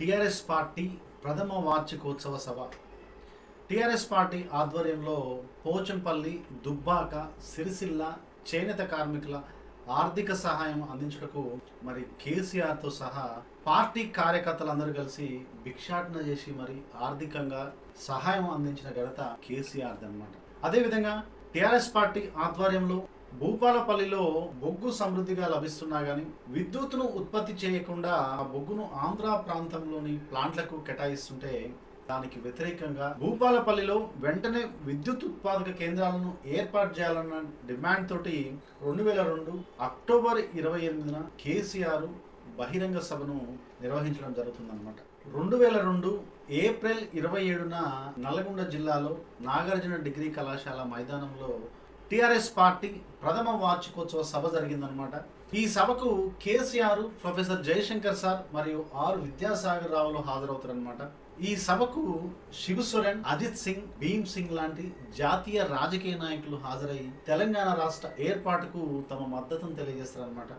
TRS party ప్రథమ వార్షికోత్సవ సభ TRS party ఆధ్వర్యంలో పోచంపల్లి, దుబ్బాక, సిరిసిల్ల చేనేత కార్మికుల ఆర్థిక సహాయం అందించుటకు మరి కేసీఆర్తో సహా పార్టీ కార్యకర్తలందరూ కలిసి భిక్షాటన చేసి మరి ఆర్థికంగా సహాయం అందించిన ఘనత కేసీఆర్ అన్నమాట. అదేవిధంగా టిఆర్ఎస్ పార్టీ ఆధ్వర్యంలో భూపాలపల్లిలో బొగ్గు సమృద్ధిగా లభిస్తున్నా కానీ విద్యుత్తును ఉత్పత్తి చేయకుండా ఆ బొగ్గును ఆంధ్ర ప్రాంతంలోని ప్లాంట్లకు కేటాయిస్తుంటే దానికి వ్యతిరేకంగా భూపాలపల్లిలో వెంటనే విద్యుత్ ఉత్పాదక కేంద్రాలను ఏర్పాటు చేయాలన్న డిమాండ్ తోటి 2002 అక్టోబర్ 28న కేసీఆర్ బహిరంగ సభను నిర్వహించడం జరుగుతుందన్నమాట. 2002 ఏప్రిల్ 27న నల్గొండ జిల్లాలో నాగార్జున డిగ్రీ కళాశాల మైదానంలో టిఆర్ఎస్ పార్టీ ప్రథమ వార్షికోత్సవ సభ జరిగిందనమాట. ఈ సభకు కేసీఆర్, ప్రొఫెసర్ జయశంకర్ సార్ మరియు విద్యాసాగర్ రావులు హాజరవుతారనమాట. ఈ సభకు శిబు సోరెన్, అజిత్ సింగ్, భీమ్ సింగ్ లాంటి జాతీయ రాజకీయ నాయకులు హాజరై తెలంగాణ రాష్ట్ర ఏర్పాటుకు తమ మద్దతును తెలియజేస్తారనమాట.